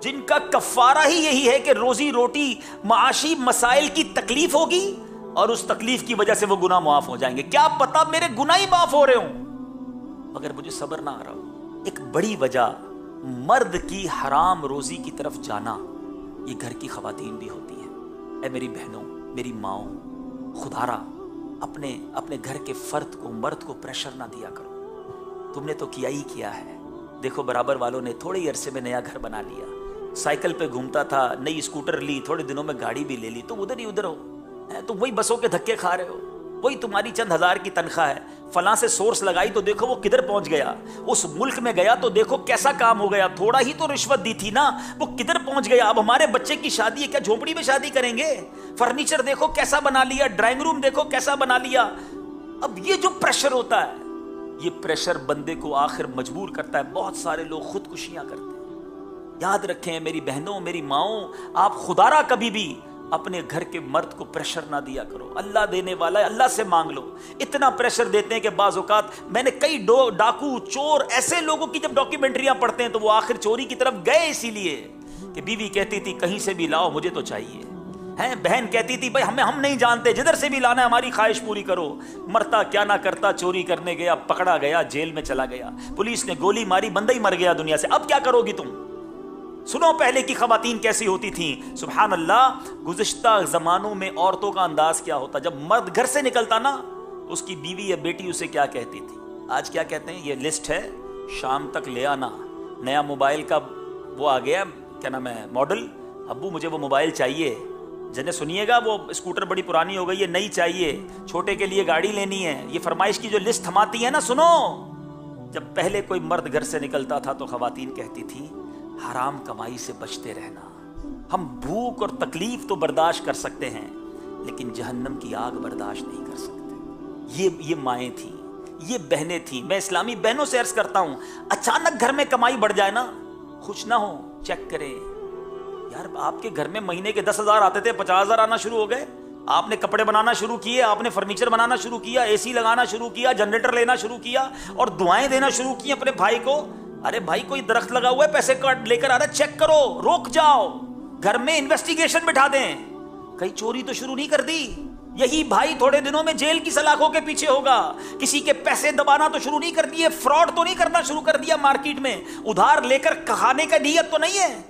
جن کا کفارہ ہی یہی ہے کہ روزی روٹی، معاشی مسائل کی تکلیف ہوگی اور اس تکلیف کی وجہ سے وہ گناہ معاف ہو جائیں گے. کیا پتا میرے گناہ ہی معاف ہو رہے ہوں مگر مجھے صبر نہ آ رہا ہو. ایک بڑی وجہ مرد کی حرام روزی کی طرف جانا یہ گھر کی خواتین بھی ہوتی ہیں. اے میری بہنوں، میری ماؤں، خدا را اپنے گھر کے فرد کو، مرد کو پریشر نہ دیا کرو. تم نے تو کیا ہی کیا ہے. دیکھو برابر والوں نے تھوڑے ہی عرصے میں نیا گھر بنا لیا، سائیکل پہ گھومتا تھا، نئی اسکوٹر لی، تھوڑے دنوں میں گاڑی بھی لے لی. تم ادھر ہی ادھر ہو، تم وہی بسوں کے دھکے کھا رہے ہو، وہی تمہاری چند ہزار کی تنخواہ ہے. فلاں سے سورس لگائی تو دیکھو وہ کدھر پہنچ گیا. اس ملک میں گیا تو دیکھو کیسا کام ہو گیا. تھوڑا ہی تو رشوت دی تھی نا، وہ کدھر پہنچ گیا. اب ہمارے بچے کی شادی ہے، کیا جھونپڑی میں شادی کریں گے؟ فرنیچر دیکھو کیسا بنا لیا، ڈرائنگ روم دیکھو کیسا بنا لیا. اب یہ جو پریشر ہوتا ہے، یہ پریشر بندے کو آخر مجبور کرتا ہے. بہت سارے لوگ خودکشیاں کرتے ہیں. یاد رکھیں میری بہنوں، میری ماؤں، آپ خدارا کبھی بھی اپنے گھر کے مرد کو پریشر نہ دیا کرو. اللہ دینے والا ہے، اللہ سے مانگ لو. اتنا پریشر دیتے ہیں کہ بعض اوقات میں نے کئی ڈاکو، چور، ایسے لوگوں کی جب ڈاکیومنٹریاں پڑھتے ہیں تو وہ آخر چوری کی طرف گئے اسی لیے کہ بیوی کہتی تھی کہیں سے بھی لاؤ، مجھے تو چاہیے. بہن کہتی تھی بھائی ہم نہیں جانتے، جدھر سے بھی لانا ہے ہماری خواہش پوری کرو. مرتا کیا نہ کرتا، چوری کرنے گیا، پکڑا گیا، جیل میں چلا گیا، پولیس نے گولی ماری، بندہ ہی مر گیا دنیا سے. اب کیا کرو گی تم؟ سنو پہلے کی خواتین کیسی ہوتی تھیں. سبحان اللہ، گزشتہ زمانوں میں عورتوں کا انداز کیا ہوتا. جب مرد گھر سے نکلتا نا، اس کی بیوی یا بیٹی اسے کیا کہتی تھی؟ آج کیا کہتے ہیں؟ یہ لسٹ ہے، شام تک لے آنا. نیا موبائل کا وہ آ گیا، کیا نام ہے، ماڈل. ابو مجھے وہ موبائل چاہیے. جنہیں سنیے گا، وہ اسکوٹر بڑی پرانی ہو گئی ہے، نئی چاہیے. چھوٹے کے لیے گاڑی لینی ہے. یہ فرمائش کی جو لسٹ تھماتی ہے نا، سنو. جب پہلے کوئی مرد گھر سے نکلتا تھا تو خواتین کہتی تھی حرام کمائی سے بچتے رہنا. ہم بھوک اور تکلیف تو برداشت کر سکتے ہیں لیکن جہنم کی آگ برداشت نہیں کر سکتے. یہ مائیں تھیں، یہ بہنیں تھیں. میں اسلامی بہنوں سے عرض کرتا ہوں، اچانک گھر میں کمائی بڑھ جائے نا، خوش نہ ہو، چیک کریں. یار آپ کے گھر میں مہینے کے 10,000 آتے تھے، 50,000 آنا شروع ہو گئے. آپ نے کپڑے بنانا شروع کیے، آپ نے فرنیچر بنانا شروع کیا، اے سی لگانا شروع کیا، جنریٹر لینا شروع کیا اور دعائیں دینا شروع کی اپنے بھائی کو. ارے بھائی کوئی درخت لگا ہوا ہے، پیسے کاٹ لے کر آ رہا ہے، چیک کرو، روک جاؤ. گھر میں انویسٹیگیشن بٹھا دیں. کہیں چوری تو شروع نہیں کر دی؟ یہی بھائی تھوڑے دنوں میں جیل کی سلاخوں کے پیچھے ہوگا. کسی کے پیسے دبانا تو شروع نہیں کر دیے؟ فراڈ تو نہیں کرنا شروع کر دیا مارکیٹ میں؟ ادھار لے کر کھانے کا نیت تو نہیں ہے؟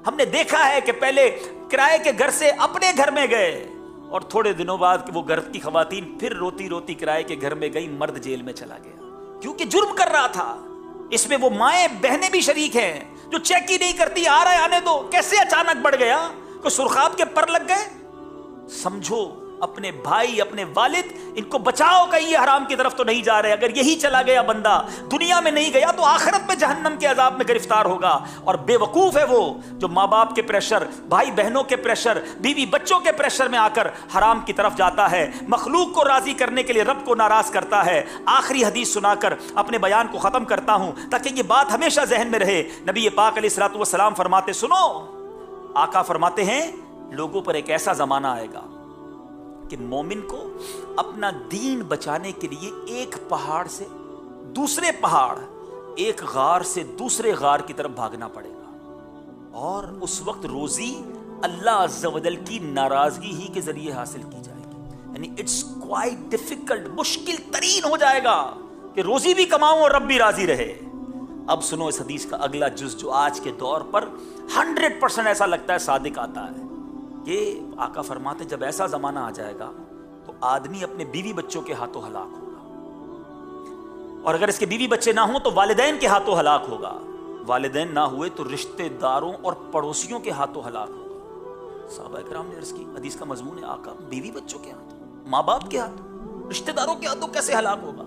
ہم نے دیکھا ہے کہ پہلے کرائے کے گھر سے اپنے گھر میں گئے اور تھوڑے دنوں بعد وہ گھر کی خواتین پھر روتی روتی کرائے کے گھر میں گئی، مرد جیل میں چلا گیا کیونکہ جرم کر رہا تھا. اس میں وہ مائیں بہنیں بھی شریک ہیں جو چیک ہی نہیں کرتی، آ رہا ہے آنے دو. کیسے اچانک بڑھ گیا؟ کوئی سرخاب کے پر لگ گئے؟ سمجھو اپنے بھائی، اپنے والد، ان کو بچاؤ، کہیں یہ حرام کی طرف تو نہیں جا رہے. اگر یہی چلا گیا بندہ، دنیا میں نہیں گیا تو آخرت میں جہنم کے عذاب میں گرفتار ہوگا. اور بے وقوف ہے وہ جو ماں باپ کے پریشر، بھائی بہنوں کے پریشر، بیوی بچوں کے پریشر میں آ کر حرام کی طرف جاتا ہے، مخلوق کو راضی کرنے کے لیے رب کو ناراض کرتا ہے. آخری حدیث سنا کر اپنے بیان کو ختم کرتا ہوں تاکہ یہ بات ہمیشہ ذہن میں رہے. نبی پاک علیہ الصلوۃ والسلام فرماتے، سنو، آقا فرماتے ہیں لوگوں پر ایک ایسا زمانہ آئے گا کہ مومن کو اپنا دین بچانے کے لیے ایک پہاڑ سے دوسرے پہاڑ، ایک غار سے دوسرے غار کی طرف بھاگنا پڑے گا. اور اس وقت روزی اللہ عز و جل کی ناراضگی ہی کے ذریعے حاصل کی جائے گی. یعنی اٹس کوائٹ ڈیفیکلٹ، مشکل ترین ہو جائے گا کہ روزی بھی کماؤں اور رب بھی راضی رہے. اب سنو اس حدیث کا اگلا جز جو آج کے دور پر 100% ایسا لگتا ہے صادق آتا ہے. کہ آقا فرماتے جب ایسا زمانہ آ جائے گا تو آدمی اپنے بیوی بچوں کے ہاتھوں ہلاک ہوگا، اور اگر اس کے بیوی بچے نہ ہوں تو والدین کے ہاتھوں ہلاک ہوگا. والدین نہ ہوئے تو رشتہ داروں اور پڑوسیوں کے ہاتھوں ہلاک ہوگا. صحابہ کرام نے عرض کی، حدیث کا مضمون ہے آقا بیوی بچوں کے ہاتھوں، ماں باپ کے ہاتھوں، رشتہ داروں کے ہاتھوں کیسے ہلاک ہوگا؟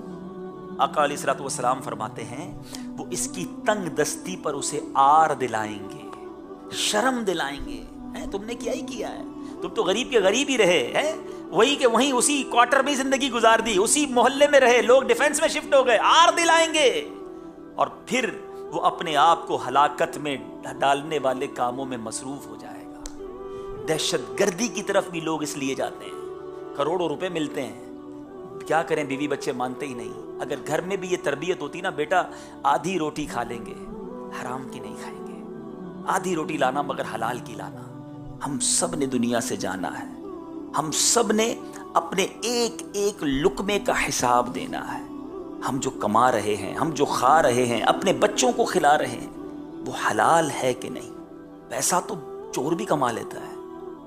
آقا علیہ الصلوۃ والسلام فرماتے ہیں وہ اس کی تنگ دستی پر اسے آر دلائیں گے، شرم دلائیں گے. تم نے کیا ہی کیا ہے، تم تو غریب کے غریب ہی رہے ہیں، وہی کہ وہیں اسی کوارٹر میں زندگی گزار دی، اسی محلے میں رہے، لوگ ڈیفنس میں شفٹ ہو گئے. آر دلائیں گے اور پھر وہ اپنے آپ کو ہلاکت میں ڈالنے والے کاموں میں مصروف ہو جائے گا. دہشت گردی کی طرف بھی لوگ اس لیے جاتے ہیں، کروڑوں روپے ملتے ہیں، کیا کریں، بیوی بچے مانتے ہی نہیں۔ اگر گھر میں بھی یہ تربیت ہوتی نا، بیٹا آدھی روٹی کھا لیں گے، حرام کی نہیں کھائیں گے، آدھی روٹی لانا مگر حلال کی لانا۔ ہم سب نے دنیا سے جانا ہے، ہم سب نے اپنے ایک ایک لقمے کا حساب دینا ہے۔ ہم جو کما رہے ہیں، ہم جو کھا رہے ہیں، اپنے بچوں کو کھلا رہے ہیں، وہ حلال ہے کہ نہیں؟ پیسہ تو چور بھی کما لیتا ہے،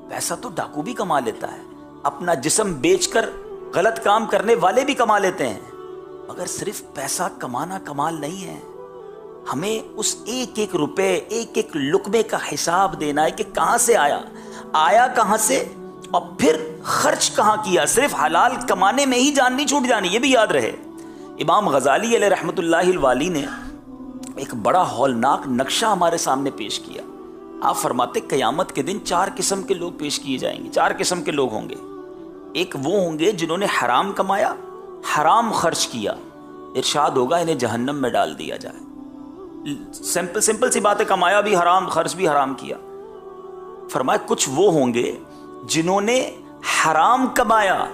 پیسہ تو ڈاکو بھی کما لیتا ہے، اپنا جسم بیچ کر غلط کام کرنے والے بھی کما لیتے ہیں، مگر صرف پیسہ کمانا کمال نہیں ہے۔ ہمیں اس ایک ایک روپے، ایک ایک لقمے کا حساب دینا ہے کہ کہاں سے آیا کہاں سے، اور پھر خرچ کہاں کیا۔ صرف حلال کمانے میں ہی جان نہیں چھوٹ جانی، یہ بھی یاد رہے۔ امام غزالی علیہ رحمۃ اللہ الوالی نے ایک بڑا ہولناک نقشہ ہمارے سامنے پیش کیا۔ آپ فرماتے قیامت کے دن 4 قسم کے لوگ پیش کیے جائیں گے، 4 قسم کے لوگ ہوں گے۔ ایک وہ ہوں گے جنہوں نے حرام کمایا، حرام خرچ کیا، ارشاد ہوگا انہیں جہنم میں ڈال دیا جائے۔ سمپل سی بات ہے، کمایا بھی حرام، خرچ بھی حرام کیا۔ فرمایا کچھ وہ ہوں گے جنہوں نے حرام کمایا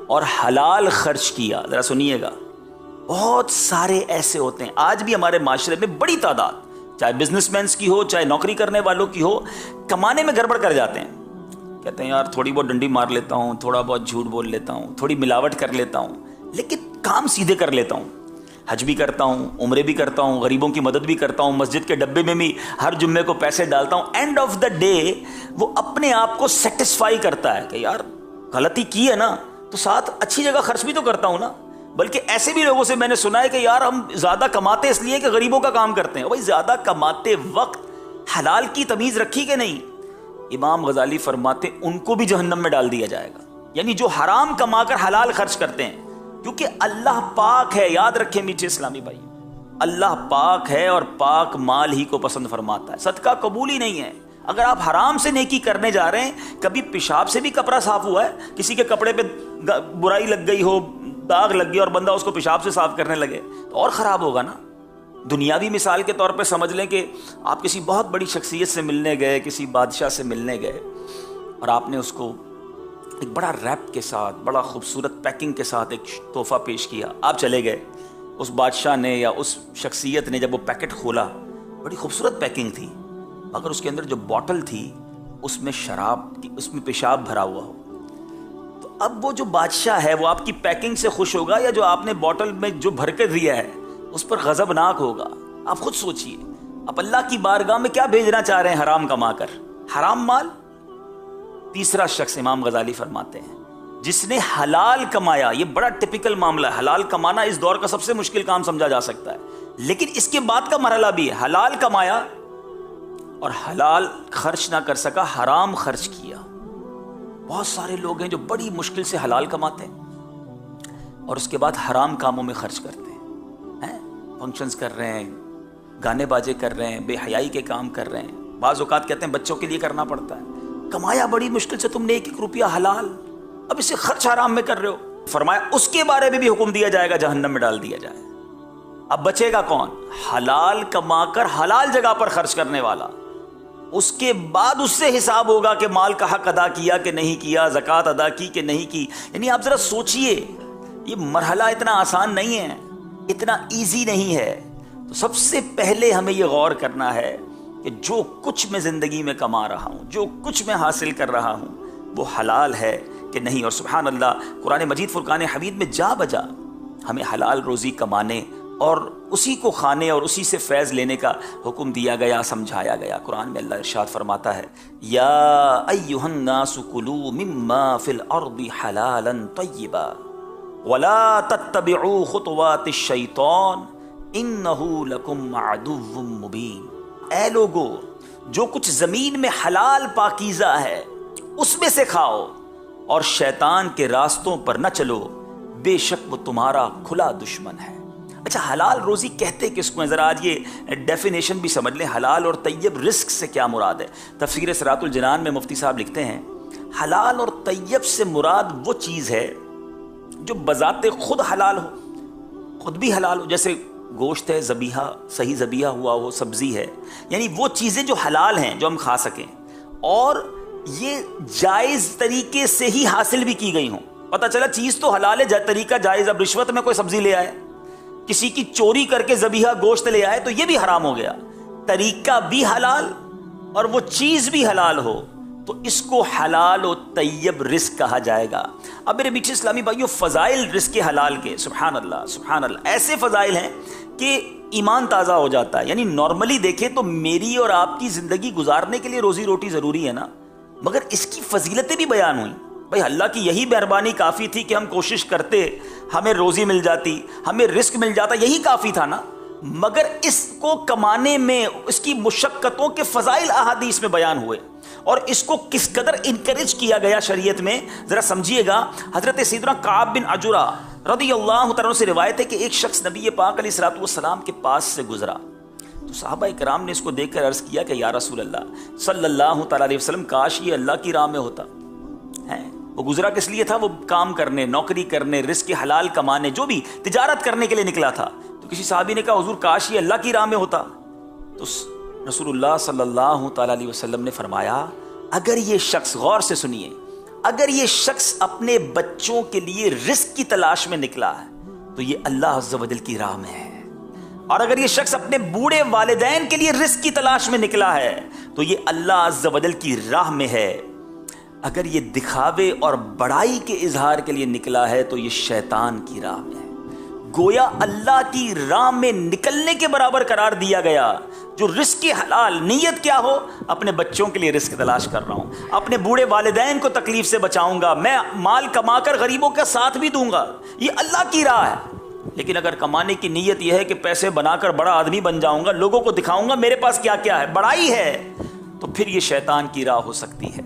اور حلال خرچ کیا۔ ذرا سنیے گا، بہت سارے ایسے ہوتے ہیں آج بھی ہمارے معاشرے میں، بڑی تعداد، چاہے بزنس مینس کی ہو، چاہے نوکری کرنے والوں کی ہو، کمانے میں گڑبڑ کر جاتے ہیں۔ کہتے ہیں یار تھوڑی بہت ڈنڈی مار لیتا ہوں، تھوڑا بہت جھوٹ بول لیتا ہوں، تھوڑی ملاوٹ کر لیتا ہوں، لیکن کام سیدھے کر لیتا ہوں، حج بھی کرتا ہوں، عمرے بھی کرتا ہوں، غریبوں کی مدد بھی کرتا ہوں، مسجد کے ڈبے میں بھی ہر جمعے کو پیسے ڈالتا ہوں۔ اینڈ آف دا ڈے وہ اپنے آپ کو سیٹسفائی کرتا ہے کہ یار غلطی کی ہے نا تو ساتھ اچھی جگہ خرچ بھی تو کرتا ہوں نا۔ بلکہ ایسے بھی لوگوں سے میں نے سنا ہے کہ یار ہم زیادہ کماتے اس لیے کہ غریبوں کا کام کرتے ہیں۔ بھائی زیادہ کماتے وقت حلال کی تمیز رکھی کہ نہیں؟ امام غزالی فرماتے ان کو بھی جہنم میں ڈال دیا جائے گا، یعنی جو حرام کما کر حلال خرچ کرتے ہیں، کیونکہ اللہ پاک ہے۔ یاد رکھیں میٹھے اسلامی بھائی، اللہ پاک ہے اور پاک مال ہی کو پسند فرماتا ہے، صدقہ قبول ہی نہیں ہے۔ اگر آپ حرام سے نیکی کرنے جا رہے ہیں، کبھی پیشاب سے بھی کپڑا صاف ہوا ہے؟ کسی کے کپڑے پہ برائی لگ گئی ہو، داغ لگ گیا اور بندہ اس کو پیشاب سے صاف کرنے لگے تو اور خراب ہوگا نا۔ دنیاوی مثال کے طور پہ سمجھ لیں کہ آپ کسی بہت بڑی شخصیت سے ملنے گئے، کسی بادشاہ سے ملنے گئے، اور آپ نے اس کو ایک بڑا ریپ کے ساتھ، بڑا خوبصورت پیکنگ کے ساتھ ایک تحفہ پیش کیا۔ آپ چلے گئے، اس بادشاہ نے یا اس شخصیت نے جب وہ پیکٹ کھولا، بڑی خوبصورت پیکنگ تھی، مگر اس کے اندر جو بوٹل تھی اس میں شراب کی، اس میں پیشاب بھرا ہوا ہو، تو اب وہ جو بادشاہ ہے وہ آپ کی پیکنگ سے خوش ہوگا یا جو آپ نے بوٹل میں جو بھر کے دیا ہے اس پر غضبناک ہوگا؟ آپ خود سوچئے، آپ اللہ کی بارگاہ میں کیا بھیجنا چاہ رہے ہیں حرام کما کر؟ حرام مال۔ تیسرا شخص امام غزالی فرماتے ہیں جس نے حلال کمایا، یہ بڑا ٹپیکل معاملہ ہے، حلال کمانا اس دور کا سب سے مشکل کام سمجھا جا سکتا ہے، لیکن اس کے بعد کا مرحلہ بھی ہے، حلال کمایا اور حلال خرچ نہ کر سکا، حرام خرچ کیا۔ بہت سارے لوگ ہیں جو بڑی مشکل سے حلال کماتے ہیں اور اس کے بعد حرام کاموں میں خرچ کرتے ہیں، فنکشنز کر رہے ہیں، گانے باجے کر رہے ہیں، بے حیائی کے کام کر رہے ہیں، بعض اوقات کہتے ہیں بچوں کے لیے کرنا پڑتا ہے۔ کمایا بڑی مشکل سے تم نے ایک ایک روپیہ حلال، اب اسے خرچ حرام میں کر رہے ہو۔ فرمایا اس کے بارے میں بھی حکم دیا جائے گا جہنم میں ڈال دیا جائے۔ اب بچے گا کون؟ حلال کما کر حلال جگہ پر خرچ کرنے والا۔ اس کے بعد اس سے حساب ہوگا کہ مال کا حق ادا کیا کہ نہیں کیا، زکوٰۃ ادا کی کہ نہیں کی۔ یعنی آپ ذرا سوچئے، یہ مرحلہ اتنا آسان نہیں ہے، اتنا ایزی نہیں ہے۔ تو سب سے پہلے ہمیں یہ غور کرنا ہے کہ جو کچھ میں زندگی میں کما رہا ہوں، جو کچھ میں حاصل کر رہا ہوں، وہ حلال ہے کہ نہیں۔ اور سبحان اللہ، قرآن مجید فرقان حمید میں جا بجا ہمیں حلال روزی کمانے اور اسی کو کھانے اور اسی سے فیض لینے کا حکم دیا گیا، سمجھایا گیا۔ قرآن میں اللہ ارشاد فرماتا ہے، یا ایھا الناس کلوا مما فی الارض حلالا طیبا ولا تتبعوا خطوات الشیطان انہ لکم عدو مبین۔ اے لوگو، جو کچھ زمین میں حلال پاکیزہ ہے اس میں سے کھاؤ اور شیطان کے راستوں پر نہ چلو، بے شک وہ تمہارا کھلا دشمن ہے۔ اچھا، حلال روزی کہتے کس کو ہیں؟ ذرا آج یہ ڈیفینیشن بھی سمجھ لیں، حلال اور طیب رزق سے کیا مراد ہے۔ تفسیر صراط الجنان میں مفتی صاحب لکھتے ہیں، حلال اور طیب سے مراد وہ چیز ہے جو بذات خود حلال ہو، خود بھی حلال ہو، جیسے گوشت ہے، ذبیحہ، صحیح ذبیحہ ہوا ہو، سبزی ہے، یعنی وہ چیزیں جو حلال ہیں جو ہم کھا سکیں اور یہ جائز طریقے سے ہی حاصل بھی کی گئی ہوں۔ پتہ چلا چیز تو حلال ہے، طریقہ جائز، اب رشوت میں کوئی سبزی لے آئے، کسی کی چوری کر کے ذبیحہ گوشت لے آئے تو یہ بھی حرام ہو گیا۔ طریقہ بھی حلال اور وہ چیز بھی حلال ہو تو اس کو حلال و طیب رزق کہا جائے گا۔ اب میرے میٹھے اسلامی بھائیوں، فضائل رزق حلال کے سبحان اللہ سبحان اللہ، ایسے فضائل ہیں کہ ایمان تازہ ہو جاتا ہے۔ یعنی نارملی دیکھیں تو میری اور آپ کی زندگی گزارنے کے لیے روزی روٹی ضروری ہے نا، مگر اس کی فضیلتیں بھی بیان ہوئیں۔ بھائی اللہ کی یہی مہربانی کافی تھی کہ ہم کوشش کرتے، ہمیں روزی مل جاتی، ہمیں رزق مل جاتا، یہی کافی تھا نا۔ مگر اس کو کمانے میں اس کی مشقتوں کے فضائل احادیث میں بیان ہوئے، اور اس کو کس قدر انکریج کیا گیا شریعت میں، ذرا سمجھیے گا۔ حضرت سیدنا کعب بن عجرہ رضی اللہ تعالیٰ سے روایت ہے کہ ایک شخص نبی پاک علیہ الصلوۃ والسلام کے پاس سے گزرا تو صحابہ کرام نے اس کو دیکھ کر عرض کیا کہ یا رسول اللہ صلی اللہ تعالیٰ علیہ وسلم، کاش یہ اللہ کی راہ میں ہوتا ہے۔ وہ گزرا کس لیے تھا؟ وہ کام کرنے، نوکری کرنے، رزق حلال کمانے، جو بھی تجارت کرنے کے لیے نکلا تھا۔ تو کسی صحابی نے کہا حضور کاش یہ اللہ کی راہ میں ہوتا۔ تو رسول اللہ صلی اللہ تعالیٰ علیہ وسلم نے فرمایا، اگر یہ شخص، غور سے سنیے، اگر یہ شخص اپنے بچوں کے لیے رزق کی تلاش میں نکلا ہے تو یہ اللہ عز و جل کی راہ میں ہے، اور اگر یہ شخص اپنے بوڑھے والدین کے لیے رزق کی تلاش میں نکلا ہے تو یہ اللہ عز و جل کی راہ میں ہے۔ اگر یہ دکھاوے اور بڑائی کے اظہار کے لیے نکلا ہے تو یہ شیطان کی راہ میں ہے۔ گویا اللہ کی راہ میں نکلنے کے برابر قرار دیا گیا۔ جو رزق حلال، نیت کیا ہو، اپنے بچوں کے لیے رزق تلاش کر رہا ہوں، اپنے بوڑھے والدین کو تکلیف سے بچاؤں گا، میں مال کما کر غریبوں کا ساتھ بھی دوں گا، یہ اللہ کی راہ ہے۔ لیکن اگر کمانے کی نیت یہ ہے کہ پیسے بنا کر بڑا آدمی بن جاؤں گا، لوگوں کو دکھاؤں گا میرے پاس کیا کیا ہے، بڑائی ہے، تو پھر یہ شیطان کی راہ ہو سکتی ہے۔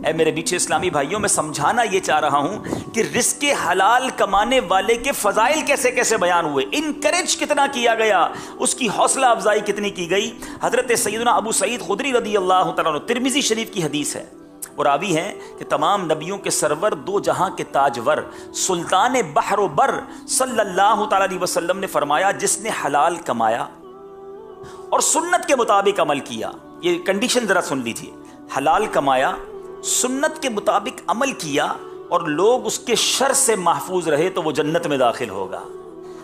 اے میرے میٹھے اسلامی بھائیوں، میں سمجھانا یہ چاہ رہا ہوں کہ رزق حلال کمانے والے کے فضائل کیسے کیسے بیان ہوئے، انکریج کتنا کیا گیا، اس کی حوصلہ افزائی کتنی کی گئی۔ حضرت سیدنا ابو سعید خدری رضی اللہ تعالیٰ عنہ، ترمذی شریف کی حدیث ہے، اور راوی ہیں کہ تمام نبیوں کے سرور، دو جہاں کے تاجور، سلطان بحر و بر صلی اللہ تعالیٰ علیہ وسلم نے فرمایا، جس نے حلال کمایا اور سنت کے مطابق عمل کیا، یہ کنڈیشن ذرا سن لیجیے، حلال کمایا، سنت کے مطابق عمل کیا اور لوگ اس کے شر سے محفوظ رہے تو وہ جنت میں داخل ہوگا۔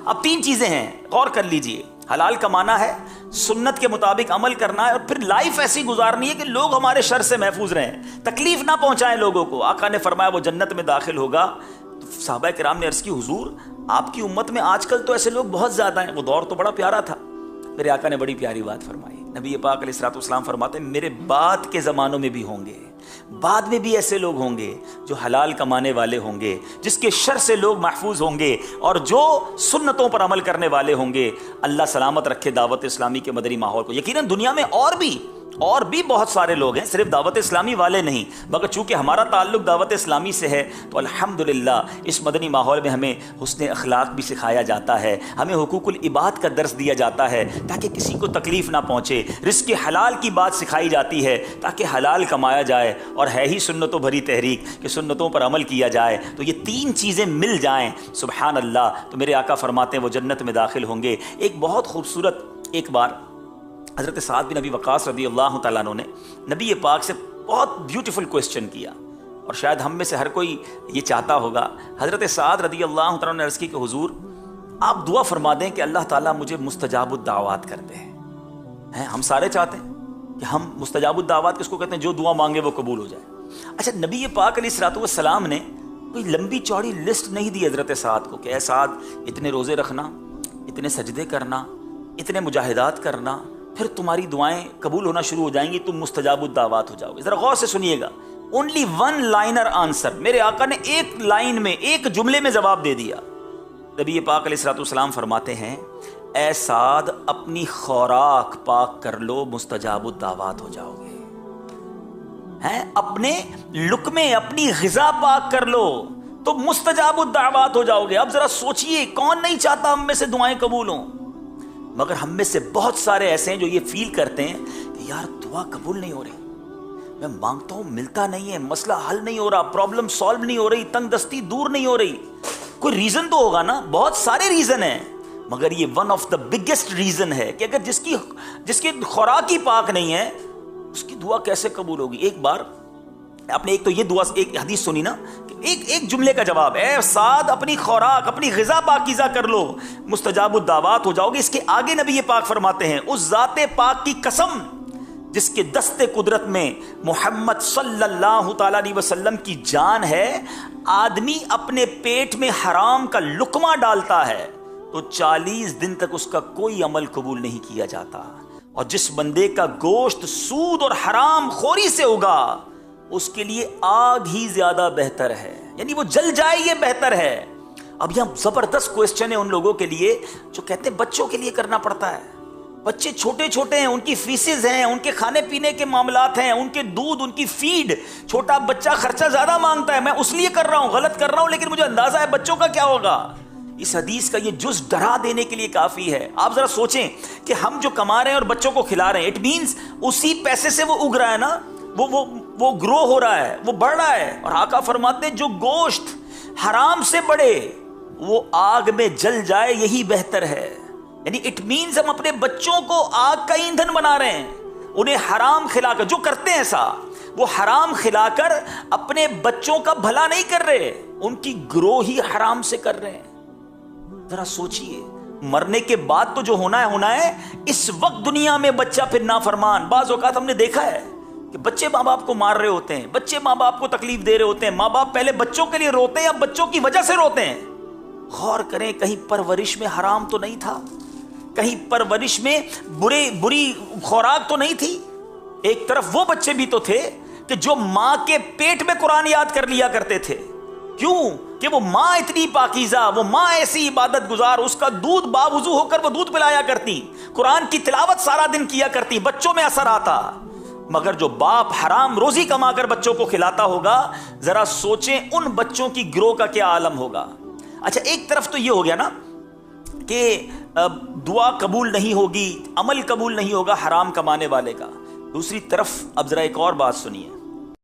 اب تین چیزیں ہیں، غور کر لیجئے، حلال کمانا ہے، سنت کے مطابق عمل کرنا ہے، اور پھر لائف ایسی گزارنی ہے کہ لوگ ہمارے شر سے محفوظ رہیں، تکلیف نہ پہنچائیں لوگوں کو۔ آقا نے فرمایا وہ جنت میں داخل ہوگا۔ تو صحابہ کرام نے عرض کی حضور آپ کی امت میں آج کل تو ایسے لوگ بہت زیادہ ہیں، وہ دور تو بڑا پیارا تھا۔ میرے آقا نے بڑی پیاری بات فرمائی، نبی پاک علیہ الصلوۃ والسلام فرماتے ہیں میرے بعد کے زمانوں میں بھی ہوں گے، بعد میں بھی ایسے لوگ ہوں گے جو حلال کمانے والے ہوں گے، جس کے شر سے لوگ محفوظ ہوں گے، اور جو سنتوں پر عمل کرنے والے ہوں گے۔ اللہ سلامت رکھے دعوت اسلامی کے مدنی ماحول کو۔ یقیناً دنیا میں اور بھی بہت سارے لوگ ہیں، صرف دعوت اسلامی والے نہیں، مگر چونکہ ہمارا تعلق دعوت اسلامی سے ہے تو الحمدللہ اس مدنی ماحول میں ہمیں حسن اخلاق بھی سکھایا جاتا ہے، ہمیں حقوق العباد کا درس دیا جاتا ہے تاکہ کسی کو تکلیف نہ پہنچے، رزق حلال کی بات سکھائی جاتی ہے تاکہ حلال کمایا جائے، اور ہے ہی سنتوں بھری تحریک کہ سنتوں پر عمل کیا جائے۔ تو یہ تین چیزیں مل جائیں سبحان اللہ تو میرے آقا فرماتے ہیں وہ جنت میں داخل ہوں گے۔ ایک بہت خوبصورت، ایک بار حضرت سعد بن ابی وقاص رضی اللہ تعالیٰ عنہ نے نبی پاک سے بہت بیوٹیفل کوسچن کیا، اور شاید ہم میں سے ہر کوئی یہ چاہتا ہوگا۔ حضرت سعد رضی اللہ تعالیٰ نے عرض کی کہ حضور آپ دعا فرما دیں کہ اللہ تعالیٰ مجھے مستجاب الدعوات کر دے۔ ہم سارے چاہتے ہیں کہ ہم مستجاب الدعوات کس کو کہتے ہیں؟ جو دعا مانگے وہ قبول ہو جائے۔ اچھا، نبی پاک علیہ الصلوۃ والسلام نے کوئی لمبی چوڑی لسٹ نہیں دی حضرت سعد کو کہ اے سعد اتنے روزے رکھنا، اتنے سجدے کرنا، اتنے مجاہدات کرنا، پھر تمہاری دعائیں قبول ہونا شروع ہو جائیں گی، تم مستجاب الدعوات ہو جاؤ گے۔ ذرا غور سے سنیے گا، اونلی ون لائنر آنسر، میرے آقا نے ایک لائن میں، ایک جملے میں جواب دے دیا۔ نبی پاک علیہ الصلوۃ والسلام فرماتے ہیں اے سعد اپنی خوراک پاک کر لو، مستجاب الدعوات ہو جاؤ گے۔ اپنے لقمے، اپنی غذا پاک کر لو تو مستجاب الدعوات ہو جاؤ گے۔ اب ذرا سوچئے، کون نہیں چاہتا ہم میں سے دعائیں قبول ہوں؟ مگر ہم میں سے بہت سارے ایسے ہیں جو یہ فیل کرتے ہیں کہ یار دعا قبول نہیں ہو رہی، میں مانگتا ہوں ملتا نہیں ہے، مسئلہ حل نہیں ہو رہا، پرابلم سالو نہیں ہو رہی، تنگ دستی دور نہیں ہو رہی۔ کوئی ریزن تو ہوگا نا، بہت سارے ریزن ہیں، مگر یہ one of the biggest reason ہے کہ اگر جس کی خوراک ہی پاک نہیں ہے اس کی دعا کیسے قبول ہوگی؟ ایک بار آپ نے ایک تو یہ دعا، ایک حدیث سنی نا کہ ایک جملے کا جواب، اے سعد اپنی خوراک اپنی غذا پاکیزہ کر لو، مستجاب الدعوات ہو جاؤ گے۔ اس کے آگے نبی پاک فرماتے ہیں اس ذات پاک کی قسم جس کے دست قدرت میں محمد صلی اللہ تعالی علیہ وسلم کی جان ہے، آدمی اپنے پیٹ میں حرام کا لقمہ ڈالتا ہے تو 40 دن تک اس کا کوئی عمل قبول نہیں کیا جاتا، اور جس بندے کا گوشت سود اور حرام خوری سے ہوگا اس کے لیے آگ ہی زیادہ بہتر ہے، یعنی وہ جل جائے یہ بہتر ہے۔ اب یہاں زبردست کوسچن ہے ان لوگوں کے لیے جو کہتے ہیں بچوں کے لیے کرنا پڑتا ہے، بچے چھوٹے چھوٹے ہیں، ان کی فیسز ہیں، ان کے کھانے پینے کے معاملات ہیں، ان کے دودھ، ان کی فیڈ، چھوٹا بچہ خرچہ زیادہ مانگتا ہے، میں اس لیے کر رہا ہوں، غلط کر رہا ہوں، لیکن مجھے اندازہ ہے بچوں کا کیا ہوگا۔ اس حدیث کا یہ جز ڈرا دینے کے لیے کافی ہے۔ آپ ذرا سوچیں کہ ہم جو کما رہے ہیں اور بچوں کو کھلا رہے ہیں، اٹ مینز اسی پیسے سے وہ اگ رہا ہے نا، وہ گرو ہو رہا ہے، وہ بڑھ رہا ہے، اور آقا فرماتے ہیں جو گوشت حرام سے بڑھے وہ آگ میں جل جائے یہی بہتر ہے، یعنی اٹ مینز ہم اپنے بچوں کو آگ کا ایندھن بنا رہے ہیں، انہیں حرام کھلا کر، جو کرتے ہیں ایسا وہ حرام کھلا کر اپنے بچوں کا بھلا نہیں کر رہے، ان کی گرو ہی حرام سے کر رہے ہیں۔ ذرا سوچئے، مرنے کے بعد تو جو ہونا ہے، اس وقت دنیا میں بچہ پھر نافرمان، بعض اوقات ہم نے دیکھا ہے کہ بچے ماں باپ کو مار رہے ہوتے ہیں، بچے ماں باپ کو تکلیف دے رہے ہوتے ہیں، ماں باپ پہلے بچوں کے لیے روتے ہیں یا بچوں کی وجہ سے روتے ہیں۔ غور کریں کہیں پرورش میں حرام تو نہیں تھا، کہیں پرورش میں بری خوراک تو نہیں تھی۔ ایک طرف وہ بچے بھی تو تھے کہ جو ماں کے پیٹ میں قرآن یاد کر لیا کرتے تھے، کیوں کہ وہ ماں اتنی پاکیزہ، وہ ماں ایسی عبادت گزار، اس کا دودھ باوضو ہو کر وہ دودھ پلایا کرتی، قرآن کی تلاوت سارا دن کیا کرتی، بچوں میں اثر آتا۔ مگر جو باپ حرام روزی کما کر بچوں کو کھلاتا ہوگا، ذرا سوچیں ان بچوں کی گروہ کا کیا عالم ہوگا۔ اچھا، ایک طرف تو یہ ہو گیا نا کہ دعا قبول نہیں ہوگی، عمل قبول نہیں ہوگا حرام کمانے والے کا، دوسری طرف اب ذرا ایک اور بات سنیے۔